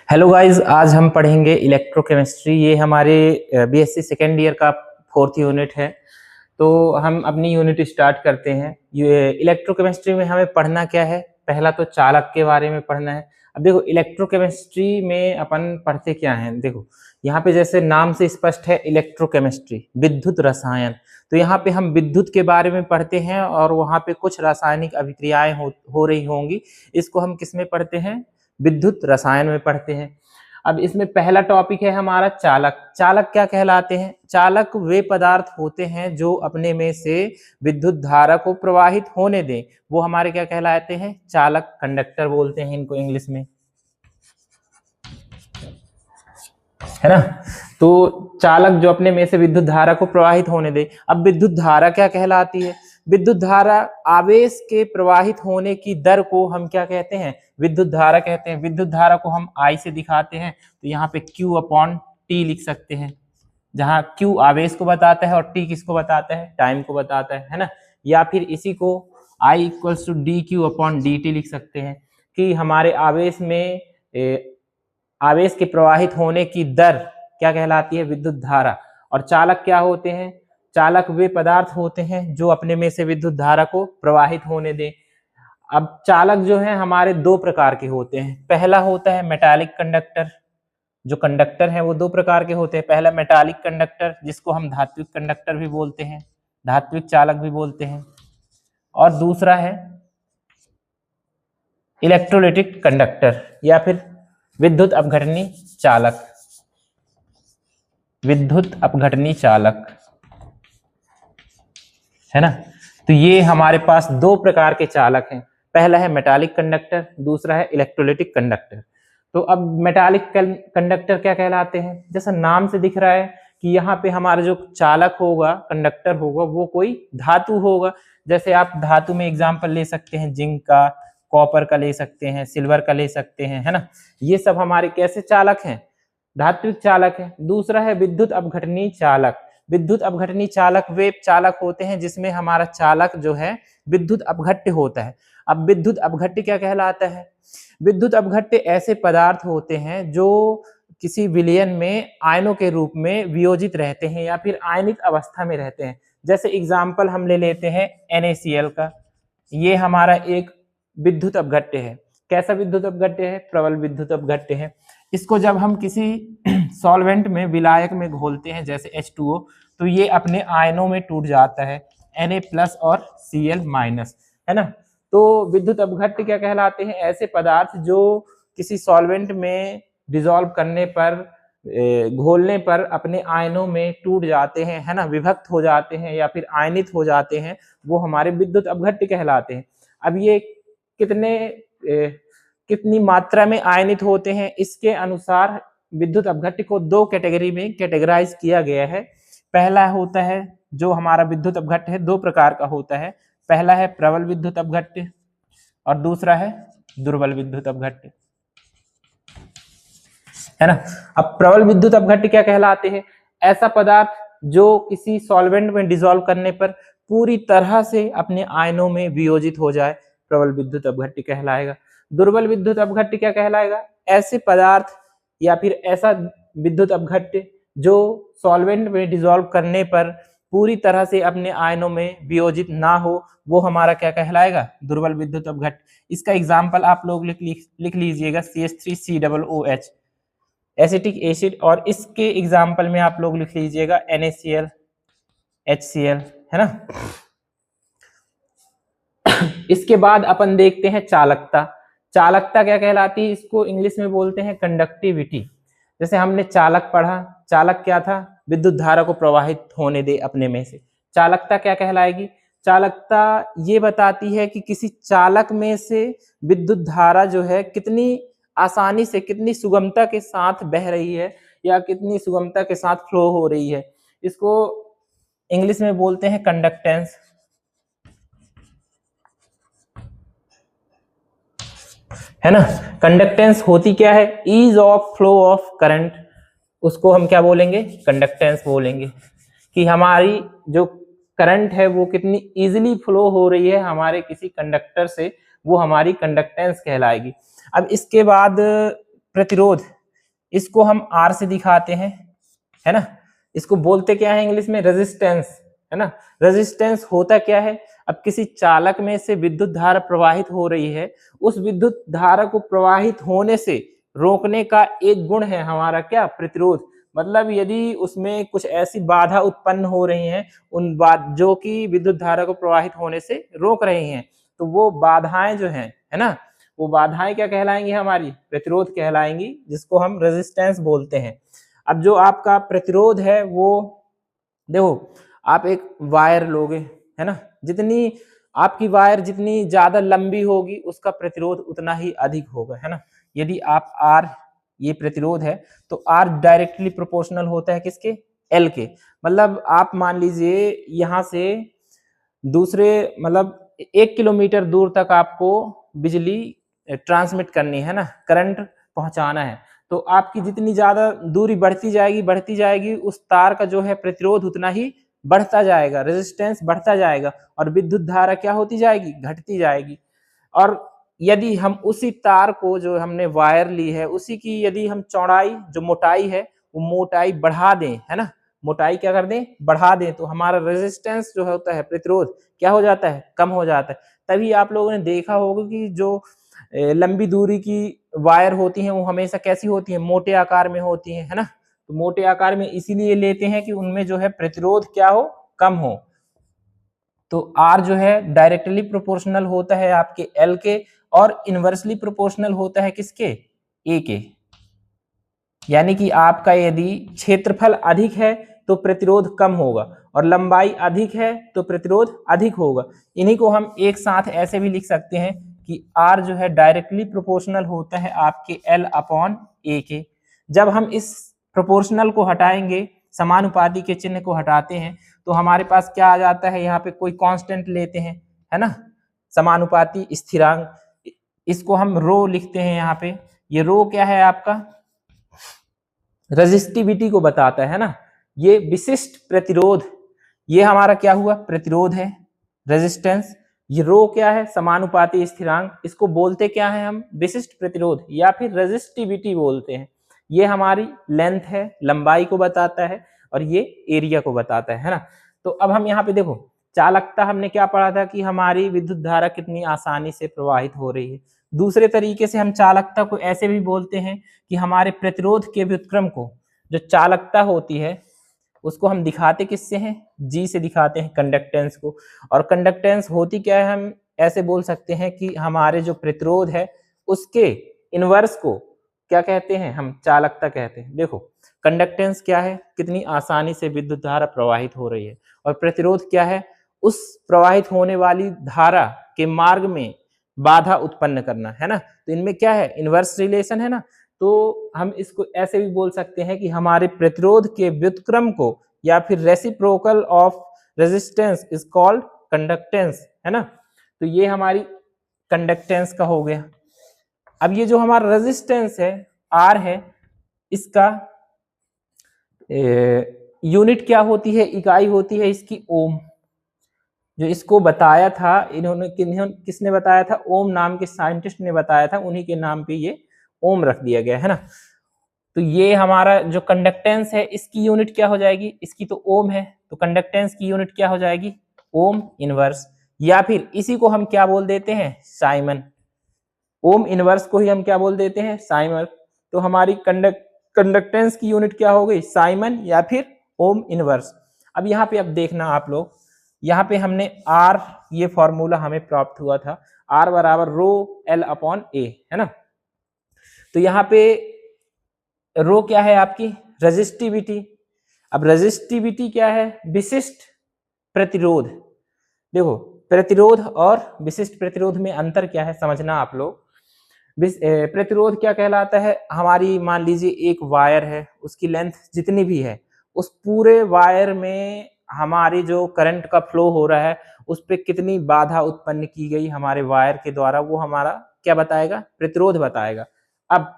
Hello guys, आज हम पढ़ेंगे इलेक्ट्रोकेमिस्ट्री। ये हमारे बीएससी सेकेंड ईयर का 4th यूनिट है। तो हम अपनी यूनिट स्टार्ट करते हैं। ये इलेक्ट्रोकेमिस्ट्री में हमें पढ़ना क्या है? पहला तो चालक के बारे में पढ़ना है। अब देखो, इलेक्ट्रोकेमिस्ट्री में अपन पढ़ते क्या हैं। देखो यहाँ पे जैसे नाम से स्पष्ट है, इलेक्ट्रोकेमिस्ट्री विद्युत रसायन। तो यहाँ पे हम विद्युत के बारे में पढ़ते हैं और वहाँ पे कुछ रासायनिक अभिक्रियाएं हो रही होंगी। इसको हम किस में पढ़ते हैं? विद्युत रसायन में पढ़ते हैं। अब इसमें पहला टॉपिक है हमारा चालक। चालक क्या कहलाते हैं? चालक वे पदार्थ होते हैं जो अपने में से विद्युत धारा को प्रवाहित होने दें। वो हमारे क्या कहलाते हैं? चालक, कंडक्टर बोलते हैं इनको इंग्लिश में, है ना। तो चालक जो अपने में से विद्युत धारा को प्रवाहित होने दे। अब विद्युत धारा क्या कहलाती है? विद्युत धारा आवेश के प्रवाहित होने की दर को हम क्या कहते हैं? विद्युत धारा कहते हैं। विद्युत धारा को हम I से दिखाते हैं, तो यहाँ पे Q/T लिख सकते हैं, जहाँ Q आवेश को बताता है और T किसको बताता है? टाइम को बताता है ना। या फिर इसी को I = dQ/dt लिख सकते हैं कि हमारे आवेश में आवेश के प्रवाहित होने की दर क्या कहलाती है? विद्युत धारा। और चालक क्या होते हैं? चालक वे पदार्थ होते हैं जो अपने में से विद्युत धारा को प्रवाहित होने दें। अब चालक जो है हमारे दो प्रकार के होते हैं। पहला होता है मेटालिक कंडक्टर। जो कंडक्टर है वो दो प्रकार के होते हैं। पहला मेटालिक कंडक्टर, जिसको हम धात्विक कंडक्टर भी बोलते हैं, धात्विक चालक भी बोलते हैं। और दूसरा है इलेक्ट्रोलिटिक कंडक्टर या फिर विद्युत अपघटनी चालक। विद्युत अपघटनी चालक, है ना। तो ये हमारे पास दो प्रकार के चालक हैं। पहला है मेटालिक कंडक्टर, दूसरा है इलेक्ट्रोलिटिक कंडक्टर। तो अब मेटालिक कंडक्टर क्या कहलाते हैं? जैसा नाम से दिख रहा है कि यहाँ पे हमारा जो चालक होगा, कंडक्टर होगा, वो कोई धातु होगा। जैसे आप धातु में एग्जाम्पल ले सकते हैं, जिंक का, कॉपर का ले सकते हैं, सिल्वर का ले सकते हैं, है ना। ये सब हमारे कैसे चालक हैं? धात्विक चालक है। दूसरा है विद्युत अपघटनी चालक। विद्युत अपघटनी चालक वे चालक होते हैं जिसमें हमारा चालक जो है विद्युत अपघट्य होता है। अब विद्युत अपघट्य क्या कहलाता है? विद्युत अपघट्य ऐसे पदार्थ होते हैं जो किसी विलयन में आयनों के रूप में वियोजित रहते हैं या फिर आयनिक अवस्था में रहते हैं। जैसे एग्जाम्पल हम ले लेते हैं NaCl का। ये हमारा एक विद्युत अपघट्य है। कैसा विद्युत अपघट्य है? प्रबल विद्युत अपघट्य है। इसको जब हम किसी सॉल्वेंट में, विलायक में घोलते हैं जैसे H2O, तो ये अपने आयनों में टूट जाता है, Na+ और Cl-, है ना। तो विद्युत अपघट्य क्या कहलाते हैं? ऐसे पदार्थ जो किसी सॉल्वेंट में डिसॉल्व करने पर, घोलने पर अपने आयनों में टूट जाते हैं, है ना, विभक्त हो जाते हैं या फिर आयनित हो जाते हैं, वो हमारे विद्युत अपघट्य कहलाते हैं। अब ये कितनी मात्रा में आयनित होते हैं, इसके अनुसार विद्युत अपघट्य को दो कैटेगरी में कैटेगराइज किया गया है। पहला होता है, जो हमारा विद्युत अपघट्य है दो प्रकार का होता है। पहला है प्रबल विद्युत अपघट्य और दूसरा है दुर्बल विद्युत अपघट्य, है ना। अब प्रबल विद्युत अपघट्य क्या कहलाते हैं? ऐसा पदार्थ जो किसी सॉल्वेंट में डिसॉल्व करने पर पूरी तरह से अपने आयनों में वियोजित हो जाए, प्रबल विद्युत अपघट्य कहलाएगा। दुर्बल विद्युत अपघट्य क्या कहलाएगा? ऐसे पदार्थ या फिर ऐसा विद्युत अपघट्य जो सॉल्वेंट में डिसॉल्व करने पर पूरी तरह से अपने आयनों में वियोजित ना हो, वो हमारा क्या कहलाएगा? दुर्बल विद्युत अपघट्य। इसका एग्जाम्पल आप लोग लिख लीजिएगा, CH3COOH, एसिटिक एसिड। और इसके एग्जाम्पल में आप लोग लिख लीजिएगा NaCl, HCl, है ना। इसके बाद अपन देखते हैं चालकता। चालकता क्या कहलाती है? इसको इंग्लिश में बोलते हैं कंडक्टिविटी। जैसे हमने चालक पढ़ा, चालक क्या था? विद्युत धारा को प्रवाहित होने दे अपने में से। चालकता क्या कहलाएगी? चालकता ये बताती है कि किसी चालक में से विद्युत धारा जो है कितनी आसानी से, कितनी सुगमता के साथ बह रही है या कितनी सुगमता के साथ फ्लो हो रही है। इसको इंग्लिश में बोलते हैं कंडक्टेंस, है ना। कंडक्टेंस होती क्या है? Ease of flow of current. उसको हम क्या बोलेंगे? कंडक्टेंस बोलेंगे कि हमारी जो करंट है वो कितनी इजीली फ्लो हो रही है हमारे किसी कंडक्टर से, वो हमारी कंडक्टेंस कहलाएगी। अब इसके बाद प्रतिरोध, इसको हम R से दिखाते हैं, है ना। इसको बोलते क्या है इंग्लिश में, रेजिस्टेंस, है ना। रेजिस्टेंस होता क्या है, अब किसी चालक में से विद्युत धारा प्रवाहित हो रही है, उस विद्युत धारा को प्रवाहित होने से रोकने का एक गुण है हमारा क्या, प्रतिरोध। मतलब यदि उसमें कुछ ऐसी बाधा उत्पन्न हो रही हैं, उन जो कि विद्युत धारा को प्रवाहित होने से रोक रही हैं, तो वो बाधाएं जो हैं, है ना, वो बाधाएं क्या कहलाएंगी, हमारी प्रतिरोध कहलाएंगी, जिसको हम रेजिस्टेंस बोलते हैं। अब जो आपका प्रतिरोध है वो देखो, आप एक वायर लोगे, है ना, जितनी आपकी वायर जितनी ज्यादा लंबी होगी उसका प्रतिरोध उतना ही अधिक होगा, है ना। यदि आप R ये प्रतिरोध है तो R डायरेक्टली प्रोपोर्शनल होता है किसके, L के। मतलब आप मान लीजिए यहाँ से दूसरे मतलब 1 किलोमीटर दूर तक आपको बिजली ट्रांसमिट करनी है ना, करंट पहुंचाना है, तो आपकी जितनी ज्यादा दूरी बढ़ती जाएगी उस तार का जो है प्रतिरोध उतना ही बढ़ता जाएगा, रेजिस्टेंस बढ़ता जाएगा, और विद्युत धारा क्या होती जाएगी, घटती जाएगी। और यदि हम उसी तार को, जो हमने वायर ली है, उसी की यदि हम चौड़ाई, जो मोटाई है, वो मोटाई बढ़ा दें, है ना, मोटाई क्या कर दें, बढ़ा दें, तो हमारा रेजिस्टेंस जो होता है, प्रतिरोध क्या हो जाता है, कम हो जाता है। तभी आप लोगों ने देखा होगा कि जो लंबी दूरी की वायर होती हैं वो हमेशा कैसी होती हैं, मोटे आकार में होती हैं, है ना। तो मोटे आकार में इसीलिए लेते हैं कि उनमें जो है प्रतिरोध क्या हो, कम हो। तो R जो है डायरेक्टली प्रोपोर्शनल होता है आपके L के, और इनवर्सली प्रोपोर्शनल होता है किसके, A के। यानी कि आपका यदि क्षेत्रफल अधिक है तो प्रतिरोध कम होगा, और लंबाई अधिक है तो प्रतिरोध अधिक होगा। इन्हीं को हम एक साथ ऐसे भी लिख सकते हैं कि R जो है डायरेक्टली प्रोपोर्शनल होता है आपके L अपॉन A के। जब हम इस प्रोपोर्शनल को हटाएंगे, समानुपाती के चिन्ह को हटाते हैं, तो हमारे पास क्या आ जाता है, यहाँ पे कोई कांस्टेंट लेते हैं, है ना, समानुपाती स्थिरांक, इसको हम रो लिखते हैं यहाँ पे। ये रो क्या है, आपका रेजिस्टिविटी को बताता है ना। ये विशिष्ट प्रतिरोध, ये हमारा क्या हुआ, प्रतिरोध है, रेजिस्टेंस। ये रो क्या है, समानुपाती स्थिरांक, इसको बोलते क्या है हम, विशिष्ट प्रतिरोध या फिर रेजिस्टिविटी बोलते हैं। ये हमारी लेंथ है, लंबाई को बताता है, और ये एरिया को बताता है ना। तो अब हम यहाँ पे देखो, चालकता हमने क्या पढ़ा था कि हमारी विद्युत धारा कितनी आसानी से प्रवाहित हो रही है। दूसरे तरीके से हम चालकता को ऐसे भी बोलते हैं कि हमारे प्रतिरोध के व्युत्क्रम को, जो चालकता होती है, उसको हम दिखाते किससे हैं, G से दिखाते हैं, कंडक्टेंस को। और कंडक्टेंस होती क्या है, हम ऐसे बोल सकते हैं कि हमारे जो प्रतिरोध है उसके इनवर्स को क्या कहते हैं, हम चालकता कहते हैं। देखो कंडक्टेंस क्या है, कितनी आसानी से विद्युत धारा प्रवाहित हो रही है, और प्रतिरोध क्या है, उस प्रवाहित होने वाली धारा के मार्ग में बाधा उत्पन्न करना, है ना। तो इनमें क्या है, इनवर्स रिलेशन है ना। तो हम इसको ऐसे भी बोल सकते हैं कि हमारे प्रतिरोध के व्युत्क्रम को, या फिर reciprocal of resistance is called conductance, है ना। तो ये हमारी कंडक्टेंस का हो गया। अब ये जो हमारा रेजिस्टेंस है R है, इसका यूनिट क्या होती है, इकाई होती है इसकी ओम। जो इसको बताया था इन्होंने, किसने बताया था, ओम नाम के साइंटिस्ट ने बताया था, उन्हीं के नाम पे ये ओम रख दिया गया है ना। तो ये हमारा जो कंडक्टेंस है इसकी यूनिट क्या हो जाएगी, इसकी तो ओम है, तो कंडक्टेंस की यूनिट क्या हो जाएगी, ओम इनवर्स, या फिर इसी को हम क्या बोल देते हैं, साइमन। ओम इनवर्स को ही हम क्या बोल देते हैं, साइमन। तो हमारी कंडक्टेंस की यूनिट क्या हो गई, साइमन या फिर ओम इनवर्स। अब यहाँ पे अब देखना आप लोग, यहाँ पे हमने R, ये फॉर्मूला हमें प्राप्त हुआ था, R बराबर रो L अपॉन A, है ना। तो यहाँ पे रो क्या है आपकी, रेजिस्टिविटी। अब रेजिस्टिविटी क्या है, विशिष्ट प्रतिरोध। देखो प्रतिरोध और विशिष्ट प्रतिरोध में अंतर क्या है, समझना आप लोग। प्रतिरोध क्या कहलाता है, हमारी मान लीजिए एक वायर है, उसकी लेंथ जितनी भी है, उस पूरे वायर में हमारी जो करंट का फ्लो हो रहा है उस पर कितनी बाधा उत्पन्न की गई हमारे वायर के द्वारा, वो हमारा क्या बताएगा, प्रतिरोध बताएगा। अब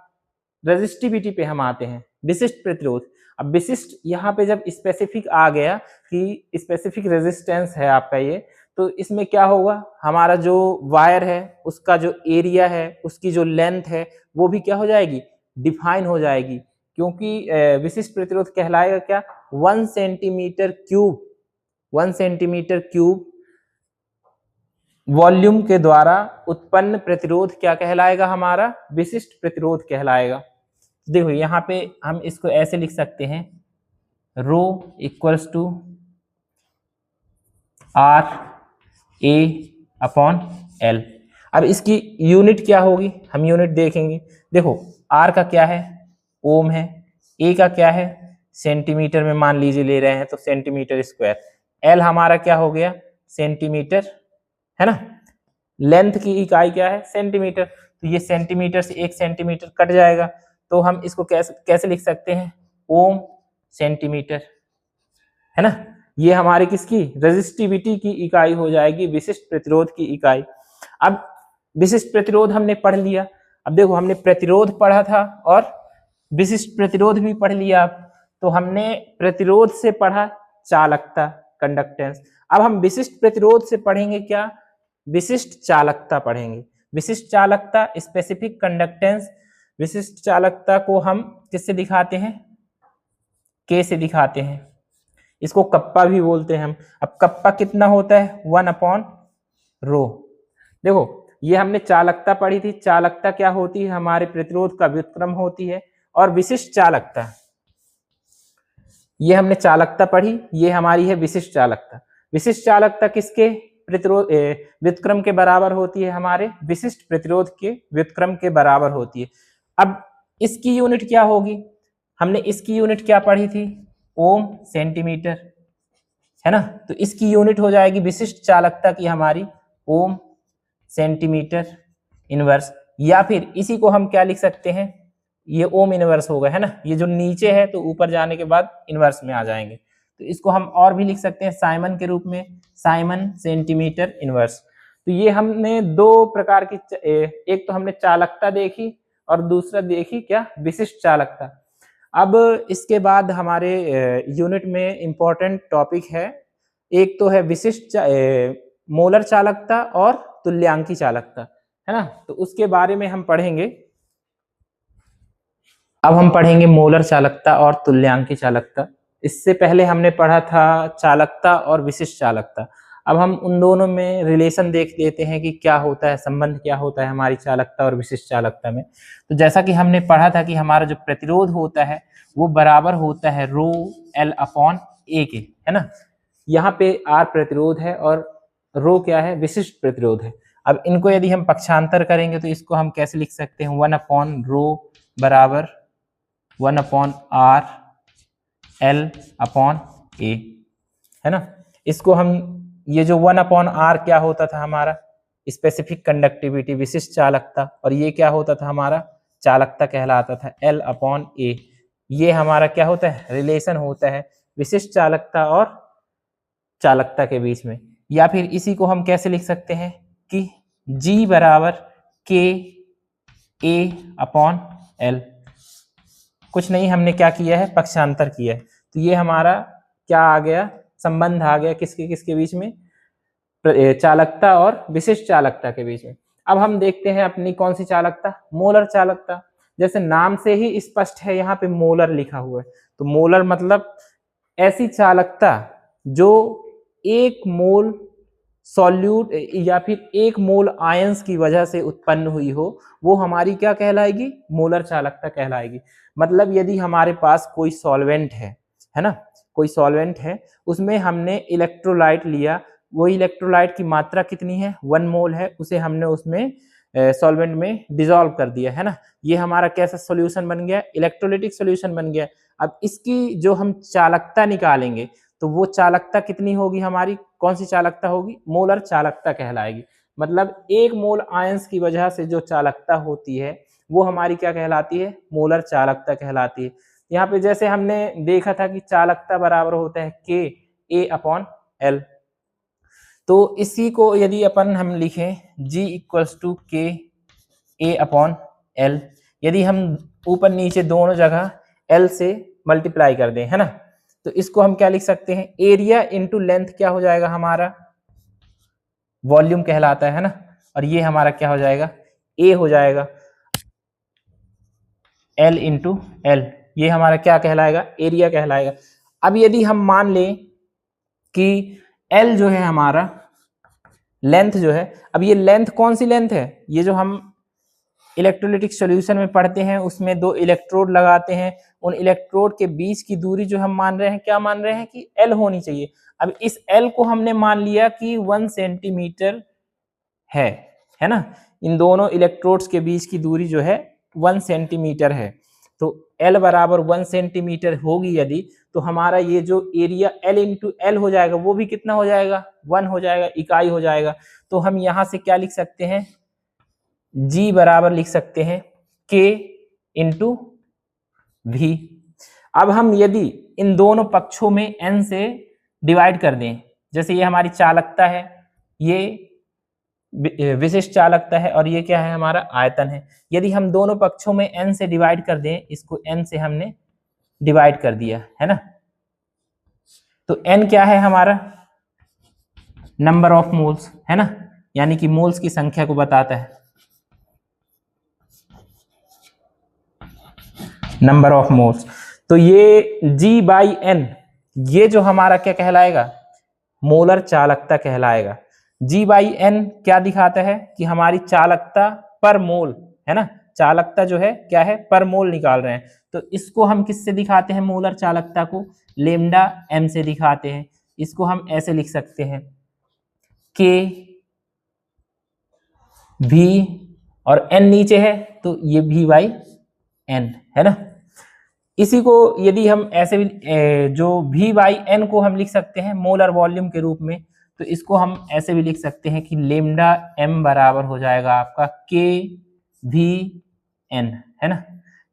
रेजिस्टिविटी पे हम आते हैं, विशिष्ट प्रतिरोध। अब विशिष्ट यहाँ पे जब स्पेसिफिक आ गया कि स्पेसिफिक रेजिस्टेंस है आपका ये, तो इसमें क्या होगा, हमारा जो वायर है उसका जो एरिया है, उसकी जो लेंथ है, वो भी क्या हो जाएगी, डिफाइन हो जाएगी, क्योंकि विशिष्ट प्रतिरोध कहलाएगा क्या, 1 सेंटीमीटर क्यूब वॉल्यूम के द्वारा उत्पन्न प्रतिरोध क्या कहलाएगा, हमारा विशिष्ट प्रतिरोध कहलाएगा। देखो यहाँ पे हम इसको ऐसे लिख सकते हैं, rho equals to R A upon L. अब इसकी यूनिट क्या होगी, हम यूनिट देखेंगे। देखो आर का क्या है, ओम है, ए का क्या है, सेंटीमीटर में मान लीजिए ले रहे हैं तो सेंटीमीटर स्क्वायर, एल हमारा क्या हो गया, सेंटीमीटर, है ना। लेंथ की इकाई क्या है, सेंटीमीटर, तो ये सेंटीमीटर से 1 सेंटीमीटर कट जाएगा, तो हम इसको कैसे लिख सकते हैं, ओम सेंटीमीटर, है ना। ये हमारी किसकी, रेजिस्टिविटी की इकाई हो जाएगी, विशिष्ट प्रतिरोध की इकाई। अब विशिष्ट प्रतिरोध हमने पढ़ लिया, अब देखो हमने प्रतिरोध पढ़ा था और विशिष्ट प्रतिरोध भी पढ़ लिया, तो हमने प्रतिरोध से पढ़ा चालकता, कंडक्टेंस। अब हम विशिष्ट प्रतिरोध से पढ़ेंगे क्या, विशिष्ट चालकता पढ़ेंगे। विशिष्ट चालकता, स्पेसिफिक कंडक्टेंस, विशिष्ट चालकता को हम किससे दिखाते हैं, के से दिखाते हैं, इसको कप्पा भी बोलते हैं हम। अब कप्पा कितना होता है, 1 अपॉन रो। देखो ये हमने चालकता पढ़ी थी, चालकता क्या होती है, हमारे प्रतिरोध का व्युत्क्रम होती है, और विशिष्ट चालकता, ये हमने चालकता पढ़ी, ये हमारी है विशिष्ट चालकता। विशिष्ट चालकता किसके प्रतिरोध व्युत्क्रम के बराबर होती है, हमारे विशिष्ट प्रतिरोध के व्युत्क्रम के बराबर होती है। अब इसकी यूनिट क्या होगी, हमने इसकी यूनिट क्या पढ़ी थी, ओम सेंटीमीटर, है ना। तो इसकी यूनिट हो जाएगी विशिष्ट चालकता की हमारी ओम सेंटीमीटर इनवर्स, या फिर इसी को हम क्या लिख सकते हैं, ये ओम इनवर्स होगा, है ना। ये जो नीचे है तो ऊपर जाने के बाद इनवर्स में आ जाएंगे, तो इसको हम और भी लिख सकते हैं साइमन के रूप में, साइमन सेंटीमीटर इनवर्स। तो ये हमने दो प्रकार की, एक तो हमने चालकता देखी और दूसरा देखी क्या, विशिष्ट चालकता। अब इसके बाद हमारे यूनिट में इंपॉर्टेंट टॉपिक है, एक तो है विशिष्ट मोलर चालकता और तुल्यांकी चालकता, है ना। तो उसके बारे में हम पढ़ेंगे। अब हम पढ़ेंगे मोलर चालकता और तुल्यांकी चालकता। इससे पहले हमने पढ़ा था चालकता और विशिष्ट चालकता। अब हम उन दोनों में रिलेशन देख लेते हैं कि क्या होता है, संबंध क्या होता है हमारी चालकता और विशिष्ट चालकता में। तो जैसा कि हमने पढ़ा था कि हमारा जो प्रतिरोध होता है वो बराबर होता है रो एल अपॉन ए के, है ना। यहाँ पे आर प्रतिरोध है और रो क्या है, विशिष्ट प्रतिरोध है। अब इनको यदि हम पक्षांतर करेंगे तो इसको हम कैसे लिख सकते हैं, 1 अपॉन रो बराबर 1 अपॉन आर एल अपॉन ए, है ना। इसको हम, ये जो 1 अपॉन आर क्या होता था हमारा, स्पेसिफिक कंडक्टिविटी, विशिष्ट चालकता, और ये क्या होता था हमारा, चालकता कहलाता था, एल अपॉन ए। ये हमारा क्या होता है, रिलेशन होता है विशिष्ट चालकता और चालकता के बीच में। या फिर इसी को हम कैसे लिख सकते हैं कि G बराबर के ए अपॉन एल। कुछ नहीं, हमने क्या किया है, पक्षांतर किया है। तो ये हमारा क्या आ गया, संबंध आ गया किसके किसके बीच में, चालकता और विशिष्ट चालकता के बीच में। अब हम देखते हैं अपनी कौन सी चालकता, मोलर चालकता। जैसे नाम से ही स्पष्ट है, यहाँ पे मोलर लिखा हुआ है, तो मोलर मतलब ऐसी चालकता जो 1 मोल सॉल्यूट या फिर 1 मोल आयंस की वजह से उत्पन्न हुई हो, वो हमारी क्या कहलाएगी, मोलर चालकता कहलाएगी। मतलब यदि हमारे पास कोई सॉल्वेंट है ना, कोई सॉल्वेंट है, उसमें हमने इलेक्ट्रोलाइट लिया, वो इलेक्ट्रोलाइट की मात्रा कितनी है, 1 मोल है, उसे हमने उसमें सॉल्वेंट में डिसॉल्व कर दिया, है ना। ये हमारा कैसा सॉल्यूशन बन गया, इलेक्ट्रोलिटिक सॉल्यूशन बन गया। अब इसकी जो हम चालकता निकालेंगे तो वो चालकता कितनी होगी हमारी, कौन सी चालकता होगी, मोलर चालकता कहलाएगी। मतलब 1 मोल आयंस की वजह से जो चालकता होती है वो हमारी क्या कहलाती है, मोलर चालकता कहलाती है। यहाँ पे जैसे हमने देखा था कि चालकता बराबर होता है के ए अपॉन एल, तो इसी को यदि अपन हम लिखें G इक्वल्स टू के ए अपॉन एल, यदि हम ऊपर नीचे दोनों जगह L से मल्टीप्लाई कर दें, है ना, तो इसको हम क्या लिख सकते हैं, एरिया इंटू लेंथ क्या हो जाएगा हमारा, वॉल्यूम कहलाता है ना, और ये हमारा क्या हो जाएगा, ए हो जाएगा। L इंटू एल, ये हमारा क्या कहलाएगा, एरिया कहलाएगा। अब यदि हम मान लें कि L जो है हमारा लेंथ जो है, अब ये लेंथ कौन सी लेंथ है, ये जो हम इलेक्ट्रोलाइटिक सॉल्यूशन में पढ़ते हैं उसमें दो इलेक्ट्रोड लगाते हैं, उन इलेक्ट्रोड के बीच की दूरी जो हम मान रहे हैं, क्या मान रहे हैं कि L होनी चाहिए। अब इस L को हमने मान लिया कि 1 सेंटीमीटर है ना, इन दोनों इलेक्ट्रोड्स के बीच की दूरी जो है 1 सेंटीमीटर है, तो L बराबर 1 सेंटीमीटर होगी यदि, तो हमारा ये जो एरिया L इंटू एल हो जाएगा वो भी कितना हो जाएगा, 1 हो जाएगा, इकाई हो जाएगा। तो हम यहाँ से क्या लिख सकते हैं, G बराबर लिख सकते हैं K इंटू V। अब हम यदि इन दोनों पक्षों में N से डिवाइड कर दें, जैसे ये हमारी चालकता है, ये विशिष्ट चालकता है और ये क्या है, हमारा आयतन है। यदि हम दोनों पक्षों में N से डिवाइड कर दें, इसको N से हमने डिवाइड कर दिया है ना, तो N क्या है हमारा, नंबर ऑफ मोल्स है ना, यानी कि मोल्स की संख्या को बताता है, नंबर ऑफ मोल्स। तो ये G बाई N, ये जो हमारा क्या कहलाएगा, मोलर चालकता कहलाएगा। G बाई N क्या दिखाता है कि हमारी चालकता पर मोल है ना, चालकता जो है क्या है, पर मोल निकाल रहे हैं। तो इसको हम किससे दिखाते हैं, मोलर चालकता को लेमडा m से दिखाते हैं। इसको हम ऐसे लिख सकते हैं K V और N नीचे है तो ये V बाई N है ना। इसी को यदि हम ऐसे भी जो V बाई N को हम लिख सकते हैं मोलर वॉल्यूम के रूप में, तो इसको हम ऐसे भी लिख सकते हैं कि लेमडा m बराबर हो जाएगा आपका K V N है ना।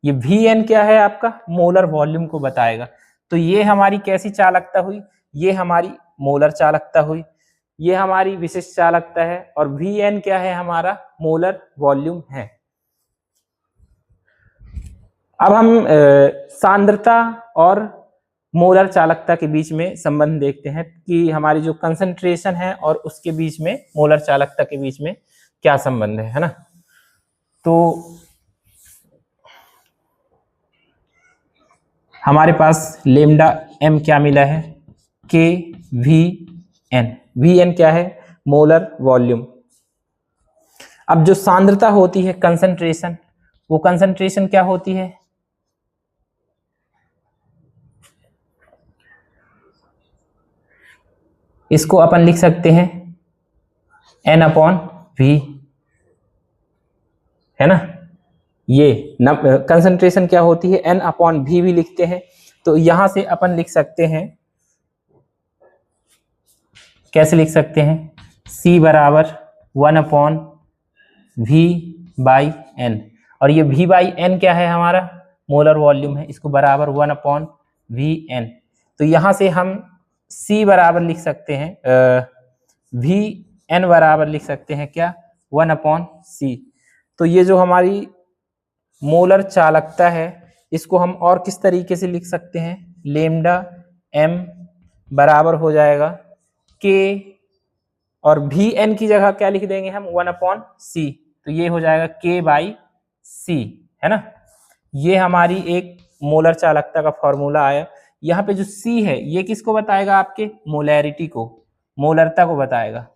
ये Vn क्या है, आपका मोलर वॉल्यूम को बताएगा। तो ये हमारी कैसी चालकता हुई, ये हमारी मोलर चालकता हुई, ये हमारी विशिष्ट चालकता है, और Vn क्या है, हमारा मोलर वॉल्यूम है। अब हम सांद्रता और मोलर चालकता के बीच में संबंध देखते हैं कि हमारी जो कंसंट्रेशन है और उसके बीच में मोलर चालकता के बीच में क्या संबंध है ना। तो हमारे पास लेमडा m क्या मिला है, K V N, Vn क्या है, मोलर वॉल्यूम। अब जो सांद्रता होती है कंसंट्रेशन, वो कंसंट्रेशन क्या होती है, इसको अपन लिख सकते हैं N अपॉन V है ना। ये कंसंट्रेशन क्या होती है, N अपॉन V भी लिखते हैं। तो यहां से अपन लिख सकते हैं, कैसे लिख सकते हैं, C बराबर 1 अपॉन V बाई N, और ये V बाई N क्या है, हमारा मोलर वॉल्यूम है, इसको बराबर 1 अपॉन Vn। तो यहां से हम C बराबर लिख सकते हैं, Vn बराबर लिख सकते हैं क्या, 1 अपॉन C। तो ये जो हमारी मोलर चालकता है, इसको हम और किस तरीके से लिख सकते हैं, लेमडा m बराबर हो जाएगा K, और Vn की जगह क्या लिख देंगे हम, 1 अपॉन C। तो ये हो जाएगा K बाई C है ना। ये हमारी एक मोलर चालकता का फॉर्मूला आया। यहाँ पे जो C है ये किसको बताएगा, आपके मोलैरिटी को, मोलरता को बताएगा।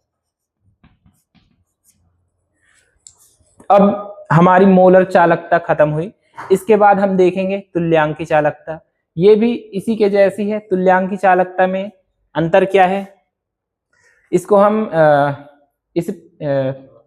अब हमारी मोलर चालकता खत्म हुई, इसके बाद हम देखेंगे तुल्यांकी चालकता। ये भी इसी के जैसी है। तुल्यांकी चालकता में अंतर क्या है, इसको हम इस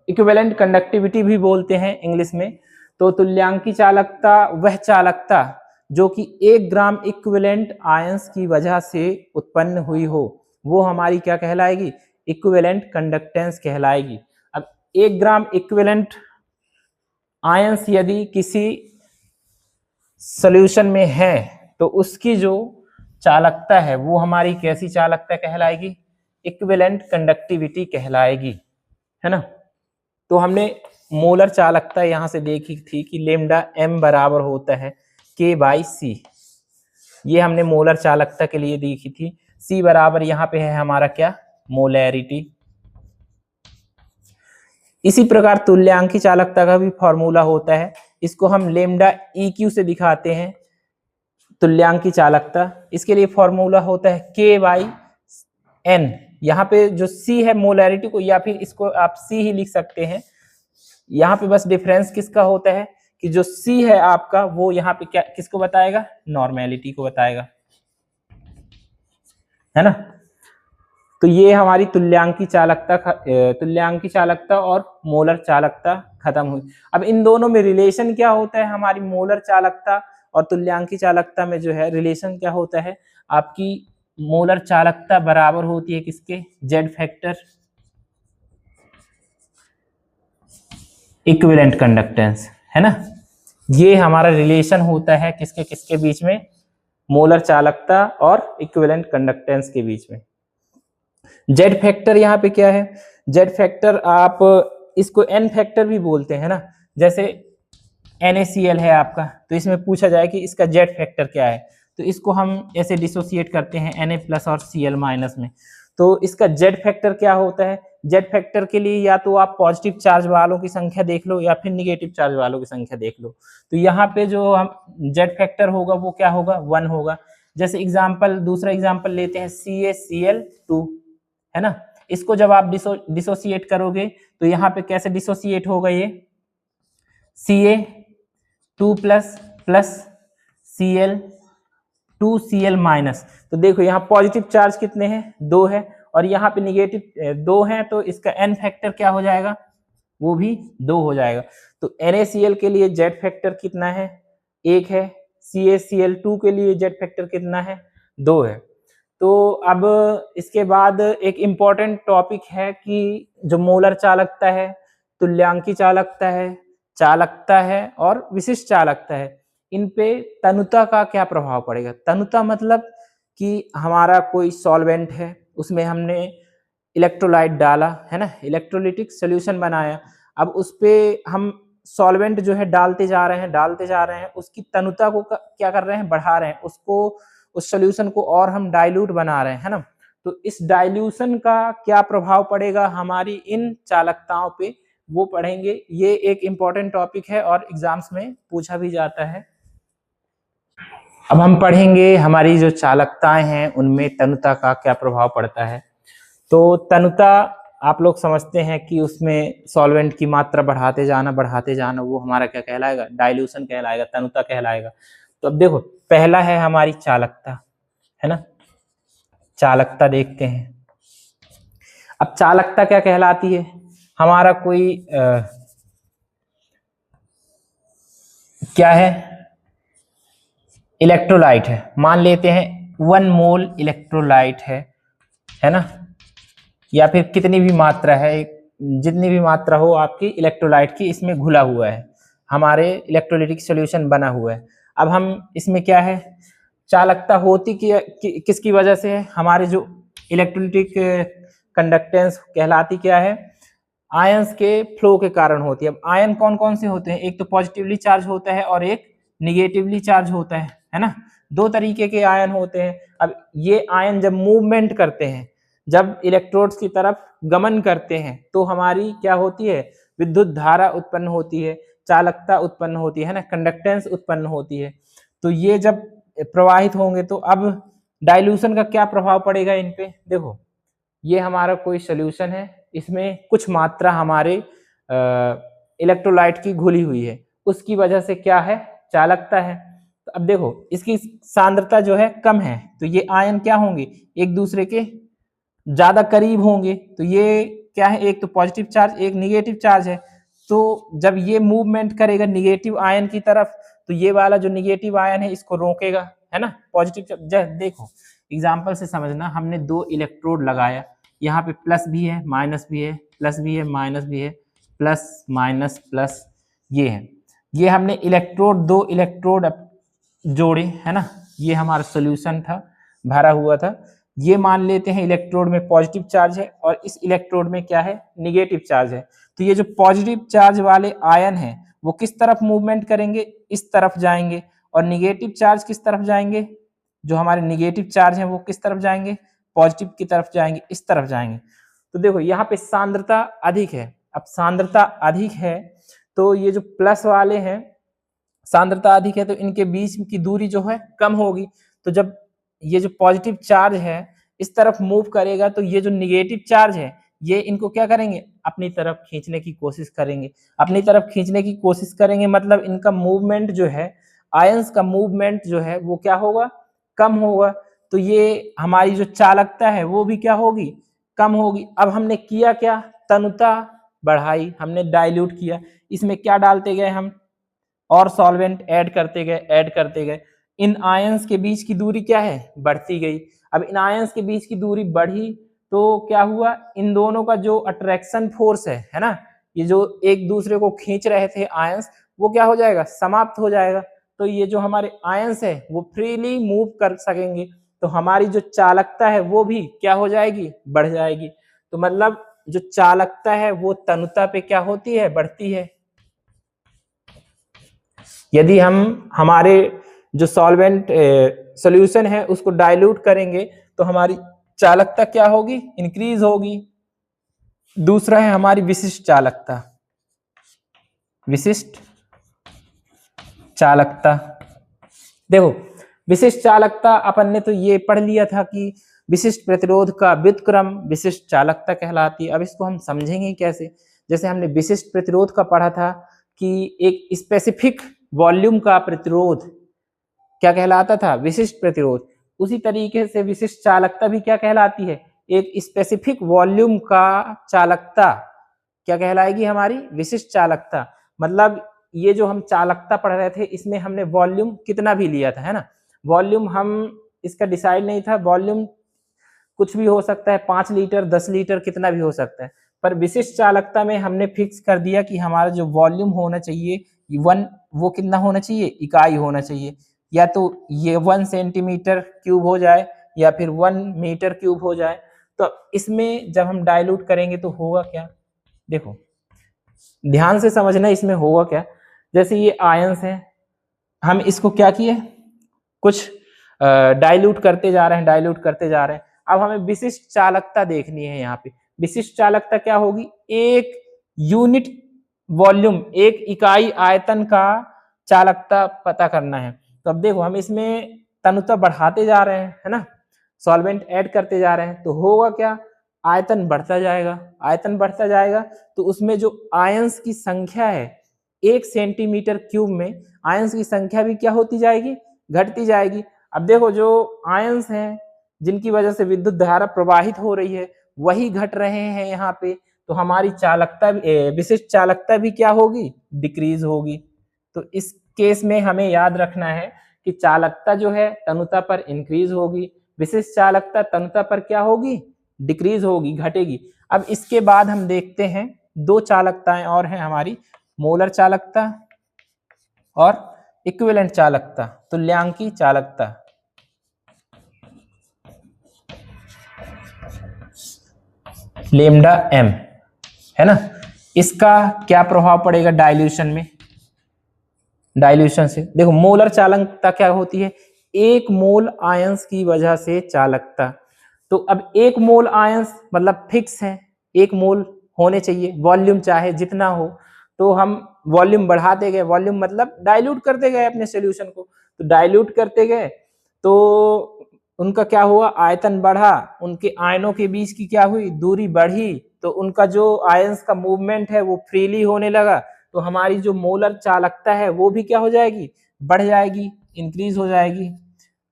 इक्विवेलेंट कंडक्टिविटी भी बोलते हैं इंग्लिश में। तो तुल्यांकी चालकता वह चालकता जो कि 1 ग्राम इक्विवेलेंट आयंस की वजह से उत्पन्न हुई हो, वो हमारी क्या कहलाएगी, इक्विवेलेंट कंडक्टेंस कहलाएगी। अब 1 ग्राम इक्विवेलेंट आयंस यदि किसी सॉल्यूशन में है तो उसकी जो चालकता है वो हमारी कैसी चालकता कहलाएगी, इक्विवेलेंट कंडक्टिविटी कहलाएगी है ना। तो हमने मोलर चालकता यहां से देखी थी कि लेमडा m बराबर होता है K बाई C, ये हमने मोलर चालकता के लिए देखी थी। C बराबर यहाँ पे है हमारा क्या, मोलैरिटी। इसी प्रकार तुल्यांकी चालकता का भी फॉर्मूला होता है इसको हम लेमडा EQ से दिखाते हैं, तुल्यांकी चालकता। इसके लिए फॉर्मूला होता है K/N। यहाँ पे जो C है मोलैरिटी को, या फिर इसको आप C ही लिख सकते हैं। यहाँ पे बस डिफरेंस किसका होता है कि जो C है आपका वो यहाँ पे क्या किसको बताएगा, नॉर्मेलिटी को बताएगा, है ना। तो ये हमारी तुल्यांकी चालकता और मोलर चालकता खत्म हुई। अब इन दोनों में रिलेशन क्या होता है, हमारी मोलर चालकता और तुल्यांकी चालकता में जो है रिलेशन क्या होता है, आपकी मोलर चालकता बराबर होती है किसके, जेड फैक्टर इक्विवेलेंट कंडक्टेंस, है ना। ये हमारा रिलेशन होता है किसके किसके बीच में, मोलर चालकता और इक्विवेलेंट कंडक्टेंस के बीच में। जेड फैक्टर यहाँ पे क्या है, जेड फैक्टर आप इसको एन फैक्टर भी बोलते हैं ना। जैसे NaCl है आपका, तो इसमें पूछा जाए कि इसका जेड फैक्टर क्या है, तो इसको हम ऐसे डिसोसिएट करते हैं Na+ और Cl- में। तो इसका जेड फैक्टर क्या होता है, जेड फैक्टर के लिए या तो आप पॉजिटिव चार्ज वालों की संख्या देख लो या फिर निगेटिव चार्ज वालों की संख्या देख लो। तो यहाँ पे जो हम जेड फैक्टर होगा वो क्या होगा, 1 होगा। जैसे दूसरा एग्जाम्पल लेते हैं CaCl2, है ना। इसको जब आप डिसोसिएट करोगे तो यहाँ पे कैसे डिसोसिएट होगा, ये Ca2+ Cl2Cl-। तो देखो यहाँ पॉजिटिव चार्ज कितने हैं, 2 है, और यहाँ पे निगेटिव 2 हैं, तो इसका एन फैक्टर क्या हो जाएगा, वो भी 2 हो जाएगा। तो NaCl के लिए जेड फैक्टर कितना है, 1 है। CaCl2 के लिए जेड फैक्टर कितना है, 2 है। तो अब इसके बाद एक इम्पॉर्टेंट टॉपिक है कि जो मोलर चालकता है, तुल्यांकी चालकता है और विशिष्ट चालकता है, इन पे तनुता का क्या प्रभाव पड़ेगा। तनुता मतलब कि हमारा कोई सॉल्वेंट है, उसमें हमने इलेक्ट्रोलाइट डाला, है ना, इलेक्ट्रोलिटिक सॉल्यूशन बनाया। अब उस पे हम सॉल्वेंट जो है डालते जा रहे हैं, उसकी तनुता को क्या कर रहे हैं, बढ़ा रहे हैं, उस सॉल्यूशन को और हम डाइल्यूट बना रहे हैं, है ना। तो इस डाइल्यूशन का क्या प्रभाव पड़ेगा हमारी इन चालकताओं पे, वो पढ़ेंगे। ये एक इम्पॉर्टेंट टॉपिक है और एग्जाम्स में पूछा भी जाता है। अब हम पढ़ेंगे हमारी जो चालकताएं हैं उनमें तनुता का क्या प्रभाव पड़ता है। तो तनुता आप लोग समझते हैं कि उसमें सॉल्वेंट की मात्रा बढ़ाते जाना, वो हमारा क्या कहलाएगा, डाइल्यूशन कहलाएगा, तनुता कहलाएगा। तो अब देखो पहला है हमारी चालकता, है ना। चालकता देखते हैं। अब चालकता क्या कहलाती है, हमारा कोई क्या है, इलेक्ट्रोलाइट है, मान लेते हैं 1 मोल इलेक्ट्रोलाइट है ना, या फिर कितनी भी मात्रा है, जितनी भी मात्रा हो आपकी इलेक्ट्रोलाइट की इसमें घुला हुआ है, हमारे इलेक्ट्रोलिटिक सॉल्यूशन बना हुआ है। अब हम इसमें क्या है, चालकता होती किसकी वजह से है, हमारे जो इलेक्ट्रोलिटिक कंडक्टेंस कहलाती क्या है, आयंस के फ्लो के कारण होती है। अब आयन कौन कौन से होते हैं, एक तो पॉजिटिवली चार्ज होता है और एक निगेटिवली चार्ज होता है ना। 2 तरीके के आयन होते हैं। अब ये आयन जब मूवमेंट करते हैं, जब इलेक्ट्रोड्स की तरफ गमन करते हैं, तो हमारी क्या होती है, विद्युत धारा उत्पन्न होती है, चालकता उत्पन्न होती है ना, कंडक्टेंस उत्पन्न होती है। तो ये जब प्रवाहित होंगे तो अब डाइल्यूशन का क्या प्रभाव पड़ेगा इन पे। देखो ये हमारा कोई सॉल्यूशन है, इसमें कुछ मात्रा हमारे इलेक्ट्रोलाइट की घुली हुई है, उसकी वजह से क्या है, चालकता है। तो अब देखो इसकी सांद्रता जो है कम है, तो ये आयन क्या होंगे, एक दूसरे के ज्यादा करीब होंगे। तो ये क्या है, एक तो पॉजिटिव चार्ज एक निगेटिव चार्ज है। तो जब ये मूवमेंट करेगा निगेटिव आयन की तरफ, तो ये वाला जो निगेटिव आयन है इसको रोकेगा, है ना। पॉजिटिव देखो एग्जाम्पल से समझना, हमने 2 इलेक्ट्रोड लगाया, यहाँ पे प्लस भी है माइनस भी है, प्लस भी है माइनस भी है, प्लस माइनस प्लस ये है। ये हमने 2 इलेक्ट्रोड जोड़े, है ना, ये हमारा सोल्यूशन था, भरा हुआ था। ये मान लेते हैं इलेक्ट्रोड में पॉजिटिव चार्ज है और इस इलेक्ट्रोड में क्या है, निगेटिव चार्ज है। तो ये जो पॉजिटिव चार्ज वाले आयन हैं वो किस तरफ मूवमेंट करेंगे, इस तरफ जाएंगे, और निगेटिव चार्ज किस तरफ जाएंगे, जो हमारे निगेटिव चार्ज हैं वो किस तरफ जाएंगे, पॉजिटिव की तरफ जाएंगे, इस तरफ जाएंगे। तो देखो यहाँ पे सांद्रता अधिक है। अब सांद्रता अधिक है तो ये जो प्लस वाले हैं सांद्रता अधिक है तो इनके बीच की दूरी जो है कम होगी। तो जब ये जो पॉजिटिव चार्ज है इस तरफ मूव करेगा तो ये जो निगेटिव चार्ज है ये इनको क्या करेंगे, अपनी तरफ खींचने की कोशिश करेंगे। अपनी तरफ खींचने की कोशिश करेंगे मतलब इनका मूवमेंट जो है, आयंस का मूवमेंट जो है वो क्या होगा, कम होगा। तो ये हमारी जो चालकता है वो भी क्या होगी, कम होगी। अब हमने किया क्या, तनुता बढ़ाई, हमने डाइल्यूट किया। इसमें क्या डालते गए हम, और सॉल्वेंट ऐड करते गए। इन आयंस के बीच की दूरी क्या है, बढ़ती गई। अब इन आयंस के बीच की दूरी बढ़ी तो क्या हुआ, इन दोनों का जो अट्रैक्शन फोर्स है ना, ये जो एक दूसरे को खींच रहे थे आयंस, वो क्या हो जाएगा, समाप्त हो जाएगा। तो ये जो हमारे आयंस है वो फ्रीली मूव कर सकेंगे। तो हमारी जो चालकता है वो भी क्या हो जाएगी, बढ़ जाएगी। तो मतलब जो चालकता है वो तनुता पे क्या होती है, बढ़ती है। यदि हम हमारे जो सॉल्वेंट सॉल्यूशन है उसको डाइल्यूट करेंगे तो हमारी चालकता क्या होगी, इंक्रीज होगी। दूसरा है हमारी विशिष्ट चालकता। विशिष्ट चालकता, देखो विशिष्ट चालकता अपन ने तो ये पढ़ लिया था कि विशिष्ट प्रतिरोध का व्युत्क्रम विशिष्ट चालकता कहलाती है। अब इसको हम समझेंगे कैसे। जैसे हमने विशिष्ट प्रतिरोध का पढ़ा था कि एक स्पेसिफिक वॉल्यूम का प्रतिरोध क्या कहलाता था, विशिष्ट प्रतिरोध। उसी तरीके से विशिष्ट चालकता भी क्या कहलाती है, एक स्पेसिफिक वॉल्यूम का चालकता क्या कहलाएगी, हमारी विशिष्ट चालकता। मतलब ये जो हम चालकता पढ़ रहे थे इसमें हमने वॉल्यूम कितना भी लिया था, है ना। वॉल्यूम हम इसका डिसाइड नहीं था, वॉल्यूम कुछ भी हो सकता है, 5 लीटर 10 लीटर कितना भी हो सकता है। पर विशिष्ट चालकता में हमने फिक्स कर दिया कि हमारा जो वॉल्यूम होना चाहिए वो कितना होना चाहिए, इकाई होना चाहिए। या तो ये 1 सेंटीमीटर क्यूब हो जाए या फिर 1 मीटर क्यूब हो जाए। तो इसमें जब हम डाइल्यूट करेंगे तो होगा क्या, देखो ध्यान से समझना इसमें होगा क्या। जैसे ये आयंस है, हम इसको क्या किए, कुछ डाइल्यूट करते जा रहे हैं। अब हमें विशिष्ट चालकता देखनी है। यहाँ पे विशिष्ट चालकता क्या होगी, एक यूनिट वॉल्यूम, एक इकाई आयतन का चालकता पता करना है। तो अब देखो हम इसमें तनुता बढ़ाते जा रहे हैं, है ना, सॉल्वेंट ऐड करते जा रहे हैं, तो होगा क्या, आयतन बढ़ता जाएगा। तो उसमें जो आयंस की संख्या है 1 सेंटीमीटर क्यूब में, आयंस की संख्या भी क्या होती जाएगी, घटती जाएगी। अब देखो जो आयंस हैं जिनकी वजह से विद्युत धारा प्रवाहित हो रही है वही घट रहे हैं यहाँ पे। तो हमारी चालकता विशिष्ट चालकता भी क्या होगी, डिक्रीज होगी। तो इस केस में हमें याद रखना है कि चालकता जो है तनुता पर इंक्रीज होगी, विशिष्ट चालकता तनुता पर क्या होगी, डिक्रीज होगी, घटेगी। अब इसके बाद हम देखते हैं 2 चालकताएं और हैं हमारी, मोलर चालकता और इक्विवेलेंट चालकता, तुल्यांकी चालकता। लेमडा एम, है ना, इसका क्या प्रभाव पड़ेगा डाइल्यूशन में, डाइल्यूशन से। देखो मोलर चालकता क्या होती है, 1 मोल आयंस की वजह से चालकता। तो अब 1 मोल आयंस मतलब फिक्स है, 1 मोल होने चाहिए, वॉल्यूम चाहे जितना हो। तो हम वॉल्यूम बढ़ाते गए, वॉल्यूम मतलब डाइल्यूट करते गए अपने सॉल्यूशन को। तो डाइल्यूट करते गए तो उनका क्या हुआ, आयतन बढ़ा, उनके आयनों के बीच की क्या हुई, दूरी बढ़ी। तो उनका जो आयंस का मूवमेंट है वो फ्रीली होने लगा। तो हमारी जो मोलर चालकता है वो भी क्या हो जाएगी, बढ़ जाएगी, इंक्रीज हो जाएगी।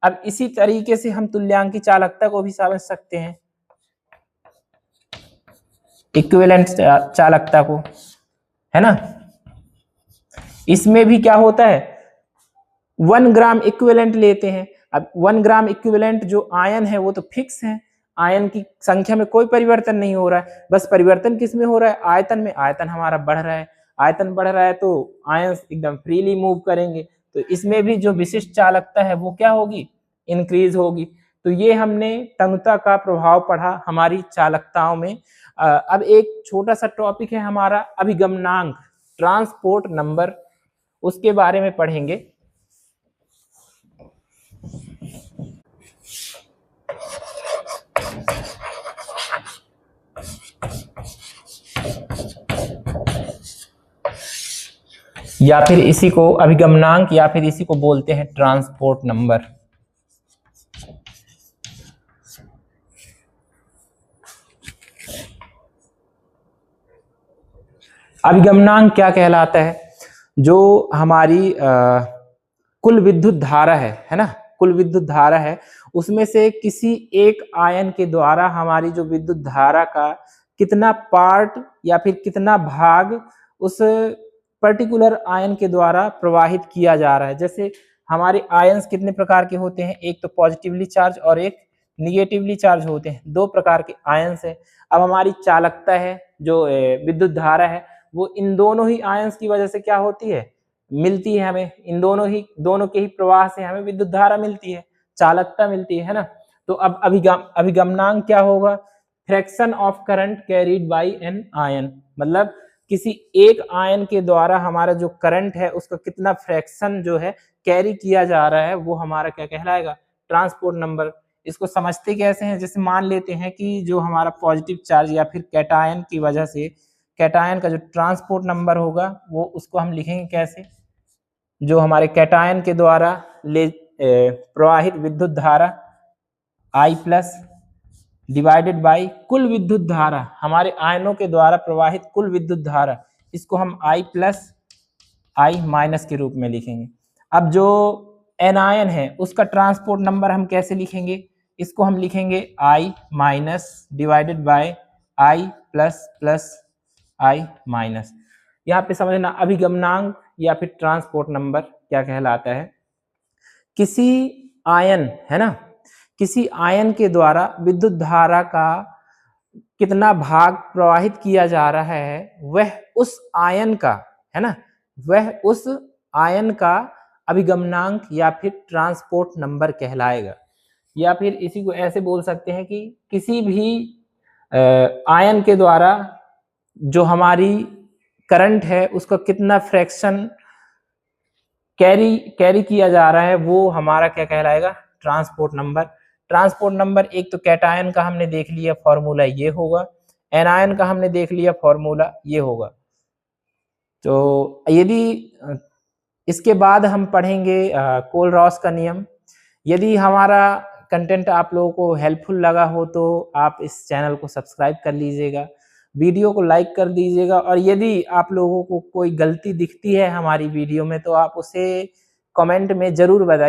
अब इसी तरीके से हम तुल्यांकी चालकता को भी समझ सकते हैं, इक्विवेलेंट चालकता को, है ना। इसमें भी क्या होता है, 1 ग्राम इक्विवेलेंट लेते हैं। अब 1 ग्राम इक्विवेलेंट जो आयन है वो तो फिक्स है, आयन की संख्या में कोई परिवर्तन नहीं हो रहा है, बस परिवर्तन किस में हो रहा है, आयतन में। आयतन हमारा बढ़ रहा है, आयतन बढ़ रहा है तो आयंस एकदम फ्रीली मूव करेंगे। तो इसमें भी जो विशिष्ट चालकता है वो क्या होगी, इंक्रीज होगी। तो ये हमने तनुता का प्रभाव पढ़ा हमारी चालकताओं में। अब एक छोटा सा टॉपिक है हमारा अभिगमनांक, ट्रांसपोर्ट नंबर, उसके बारे में पढ़ेंगे। या फिर इसी को अभिगमनांक या फिर इसी को बोलते हैं ट्रांसपोर्ट नंबर। अभिगमनांक क्या कहलाता है? जो हमारी कुल विद्युत धारा है ना, कुल विद्युत धारा है, उसमें से किसी एक आयन के द्वारा हमारी जो विद्युत धारा का कितना पार्ट या फिर कितना भाग उस पर्टिकुलर आयन के द्वारा प्रवाहित किया जा रहा है। जैसे हमारे आयन्स कितने प्रकार के होते हैं, एक तो पॉजिटिवली चार्ज और एक निगेटिवली चार्ज होते हैं, दो प्रकार के आयन्स है। अब हमारी चालकता है, जो विद्युत धारा है, वो इन दोनों ही आयन्स की वजह से क्या होती है, मिलती है हमें। इन दोनों के ही प्रवाह से हमें विद्युत धारा मिलती है, चालकता मिलती है ना। तो अब अभिगमनांक क्या होगा? Fraction of current carried by an ion, मतलब किसी एक आयन के द्वारा हमारा जो करंट है उसका कितना फ्रैक्शन जो है कैरी किया जा रहा है, वो हमारा क्या कहलाएगा? Transport number. इसको समझते कैसे हैं? जैसे मान लेते हैं कि जो हमारा पॉजिटिव चार्ज या फिर कैटायन की वजह से कैटायन का जो ट्रांसपोर्ट नंबर होगा वो उसको हम लिखेंगे कैसे? जो हमारे कैटायन के द्वारा प्रवाहित विद्युत धारा I प्लस डिवाइडेड बाई कुल विद्युत धारा, हमारे आयनों के द्वारा प्रवाहित कुल विद्युत धारा, इसको हम I प्लस I माइनस के रूप में लिखेंगे। अब जो एनायन है उसका ट्रांसपोर्ट नंबर हम कैसे लिखेंगे? इसको हम लिखेंगे I minus divided by I plus plus I minus. यहाँ पे समझना अभिगमनांक या फिर ट्रांसपोर्ट नंबर क्या कहलाता है? किसी आयन है ना, किसी आयन के द्वारा विद्युत धारा का कितना भाग प्रवाहित किया जा रहा है, वह उस आयन का है ना, वह उस आयन का अभिगमनांक या फिर ट्रांसपोर्ट नंबर कहलाएगा। या फिर इसी को ऐसे बोल सकते हैं कि किसी भी आयन के द्वारा जो हमारी करंट है उसका कितना फ्रैक्शन कैरी किया जा रहा है, वो हमारा क्या कहलाएगा? Transport number. ट्रांसपोर्ट नंबर एक तो कैटायन का हमने देख लिया, फॉर्मूला ये होगा। एनायन का हमने देख लिया, फॉर्मूला ये होगा। तो यदि इसके बाद हम पढ़ेंगे कोलरॉस का नियम। यदि हमारा कंटेंट आप लोगों को हेल्पफुल लगा हो तो आप इस चैनल को सब्सक्राइब कर लीजिएगा, वीडियो को लाइक कर दीजिएगा, और यदि आप लोगों को कोई गलती दिखती है हमारी वीडियो में तो आप उसे कमेंट में ज़रूर बताइए।